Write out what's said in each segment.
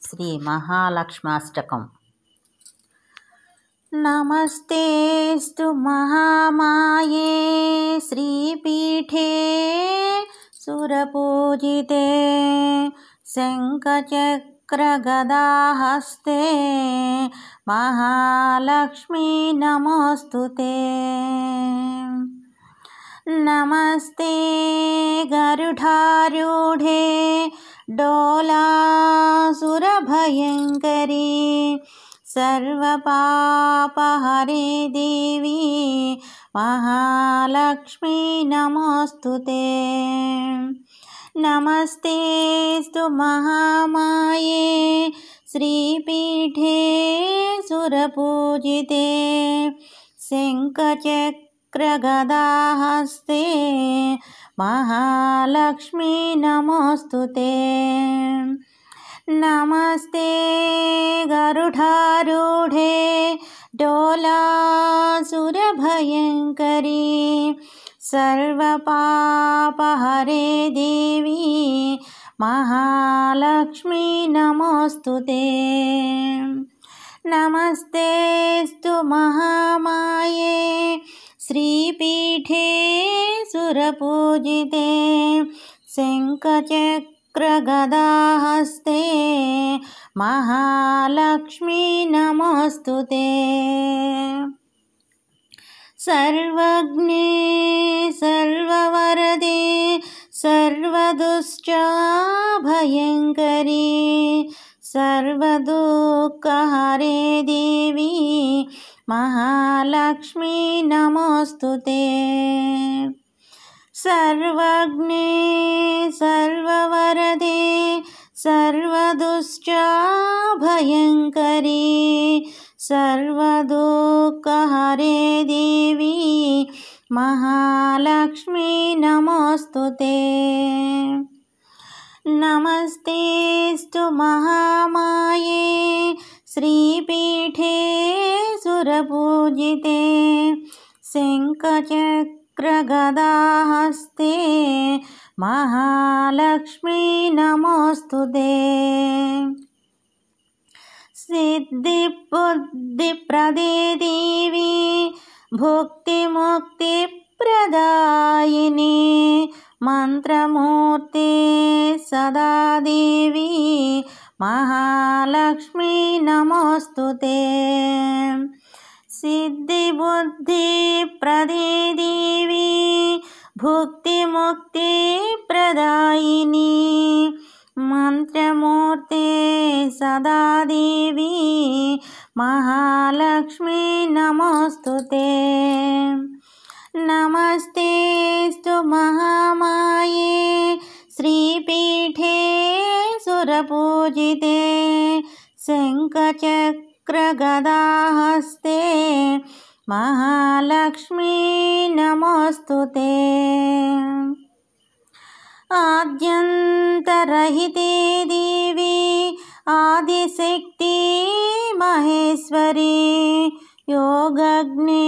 శ్రీ మహాలక్ష్మాష్టకం. నమస్తేస్తు మహామాయే శ్రీపీఠే సురపూజితే శంఖచక్రగదాహస్తే మహాలక్ష్మీ నమోస్తుతే. నమస్తే గరుడారూఢే డోలాసురభయంకరీ సర్వపాపహరే దేవి మహాలక్ష్మీ నమోస్తుతే. నమస్తేస్తు మహామాయే శ్రీపీఠే సురపూజితే శంఖచక్రగదాహస్తే మహాలక్ష్మీ నమోస్తుతే. నమస్తే గరుడారూఢే డోలాసురభయంకరీ సర్వపాపహరే దేవి మహాలక్ష్మీ నమోస్తుతే. నమస్తేస్తు మహామాయే శ్రీపీఠే సురపూజితే శంఖచక్రగదాహస్తే మహాలక్ష్మీ నమోస్తుతే. సర్వజ్ఞే సర్వవరదే సర్వదుశ్చాభయంకరీ సర్వదుఃఖహరే దేవి మహాలక్ష్మీ నమోస్తుతే. సర్వజ్ఞే సర్వవరదే సర్వదుశ్చాభయంకరీ సర్వదుఃఖహరే దేవి మహాలక్ష్మీ నమోస్తుతే. నమస్తేస్తు మహామాయే శ్రీపీఠే సురపూజితే శంఖచక్రగదాహస్తే మహాలక్ష్మీ నమోస్తుతే. సిద్ధిబుద్ధిప్రదే దేవి భుక్తిముక్తిప్రదాయిని మంత్రమూర్తే సదా దేవి మహాలక్ష్మీ నమోస్తుతే. సిద్ధిబుద్ధిప్రదే దేవి భుక్తిముక్తిప్రదాయిని మంత్రమూర్తే సదా దేవి మహాలక్ష్మీ నమోస్తుతే. నమస్తేస్తు మహామాయే శ్రీపీఠే సురపూజితే శంఖచక్రగదాహస్తే మహాలక్ష్మీ నమోస్తుతే. ఆద్యంతరహితే దేవి ఆదిశక్తి మహేశ్వరీ యోగజ్ఞే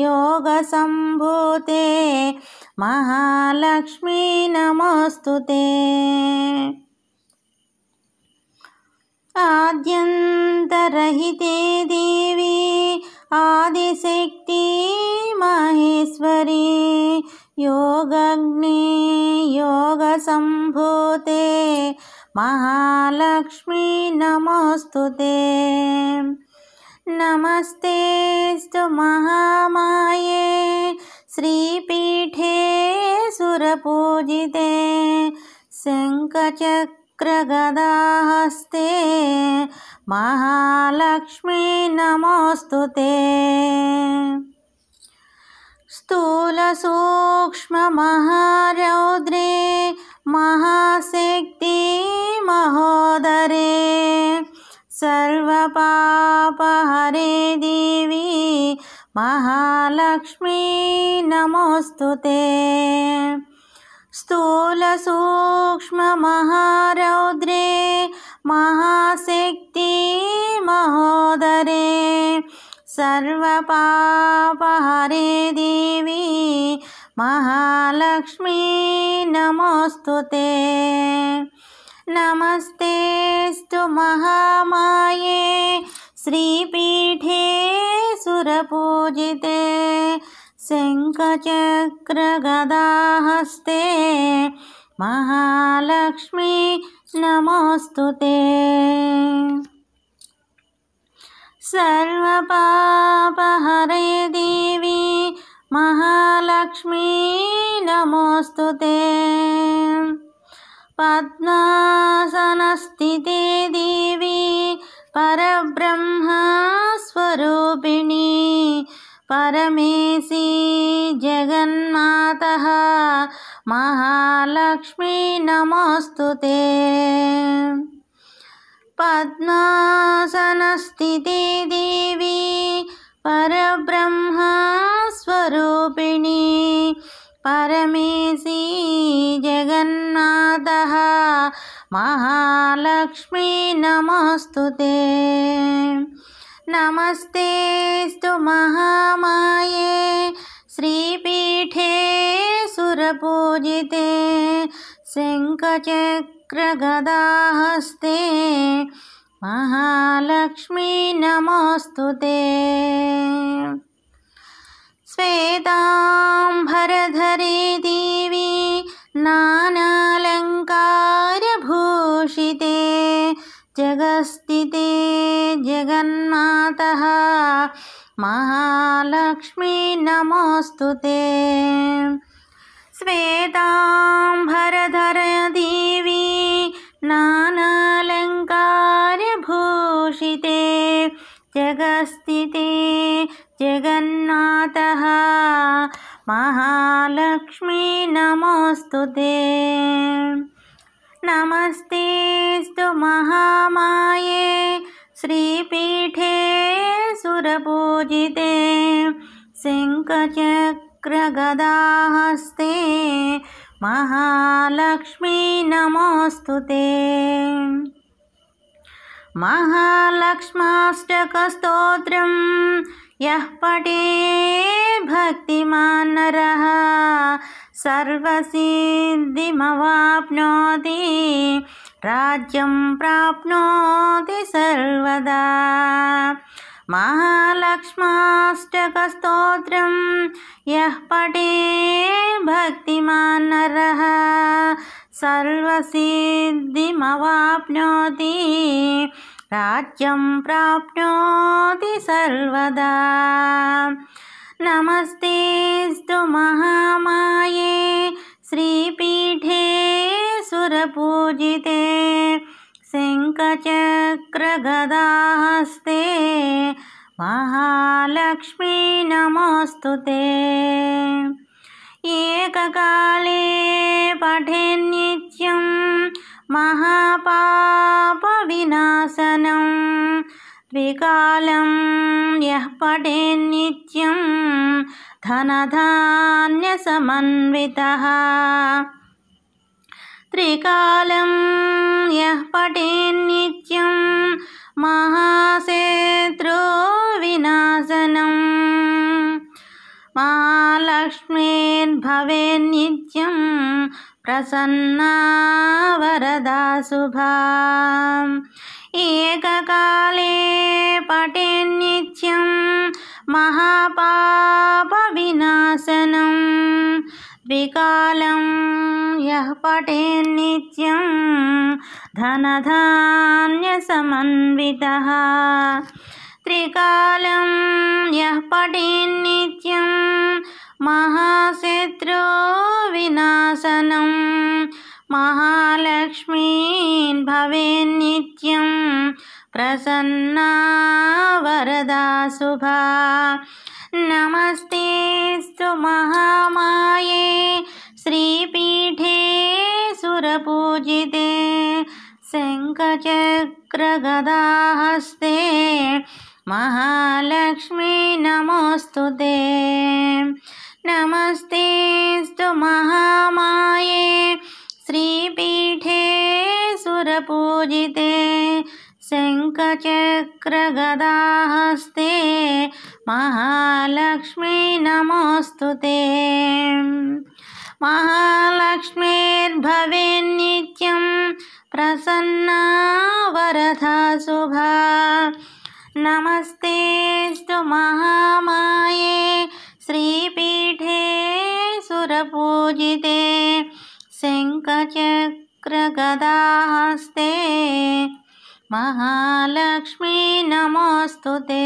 యోగసంభూతే మహాలక్ష్మీ నమోస్తుతే. ఆద్యంతరహితే దేవి ఆదిశక్తి మహేశ్వరీ యోగజ్ఞే యోగసంభూతే మహాలక్ష్మీ నమోస్తుతే. నమస్తేస్తు మహామాయే శ్రీపీఠే సురపూజితే శంఖచక్రగదాహస్తే మహాలక్ష్మీ నమోస్తుతే. స్థూల సూక్ష్మ మహారౌద్రే మహాశక్తి మహోదరే సర్వపాపహరే దేవి మహాలక్ష్మీ నమోస్తుతే. స్థూల సూక్ష్మ మహారౌద్రే మహాశక్తి మహోదరే సర్వపాపహరే దేవి మహాలక్ష్మీ నమోస్తుతే. నమస్తేస్తు महामाये श्रीपीठे सुरपूजिते शङ्खचक्रगदाहस्ते महालक्ष्मी नमोऽस्तुते। सर्वपापहरे देवी महालक्ष्मी नमोऽस्तुते। पद्मासनस्थिते देवी परब्रह्मस्वरूपिणी परमेशी जगन्मातः महालक्ष्मी नमोऽस्तुते। पद्मासनस्थिते देवी परब्रह्मस्वरूपिणी परमेशी जगन्मातः महालक्ष्मी नमोऽस्तुते। नमस्तेऽस्तु महामाये श्रीपीठे सुरपूजिते शङ्खचक्रगदाहस्ते महालक्ष्मी नमोऽस्तुते। श्वेताम्बरधरे देवी नानालङ्कारभूषिते जगस्थिते जगन्मातः महालक्ष्मी नमोऽस्तुते। श्वेताम्बरधरे देवी नानालङ्कारभूषिते जगस्थिते जगन्नाथः महालक्ष्मी नमोऽस्तुते। नमस्तेऽस्तु महामाये श्रीपीठे सुरपूजिते शङ्खचक्रगदाहस्ते महालक्ष्मी नमोऽस्तुते। महालक्ष्माष्टकस्तोत्रं यः पठे भक्तिमान् नरः सर्वसिद्धिमवाप्नोति राज्यं प्राप्नोति सर्वदा। महालक्ष्माष्टकस्तोत्रं यः पठे भक्तिमान् नरः सर्वसिद्धिमवाप्नोति राज्यं प्राप्नोति सर्वदा। नमस्तेऽस्तु महामाये श्रीपीठे सुरपूजिते शङ्खचक्रगदाहस्ते महालक्ष्मी नमोऽस्तुते। एककाले पठेन्नित्यं महापापविनाशनं द्विकालं यः पठेन्नित्यं धनधान्यसमन्वितः त्रिकालं यः पठेन्नित्यं महाशत्रुविनाशनं महालक्ष्मीर्भवेन्नित्यं प्रसन्ना वरदा शुभा। एककाले पठेन्नित्यं महापापविनाशनं द्विकालं यः पठेन्नित्यं धनधान्यसमन्वितः त्रिकालं यः पठेन्नित्यं महाशत्रुविनाशनं महालक्ष्मीन् भवेन्नित्यं प्रसन्ना वरदा शुभा। नमस्तेऽस्तु महामाये श्रीपीठे सुरपूजिते शङ्खचक्रगदाहस्ते महालक्ष्मी नमोऽस्तुते। नमस्तेऽस्तु महामाये श्रीपीठे सुरपूजिते शङ्खचक्रगदाहस्ते महालक्ष्मी नमोऽस्तुते। महालक्ष्मीर्भवेन्नित्यं प्रसन्ना वरदा शुभा नमस्तेऽस्तु महामाये श्रीपीठे सुरपूजिते शङ्खचक्रगदाहस्ते महालक्ष्मी नमोऽस्तुते।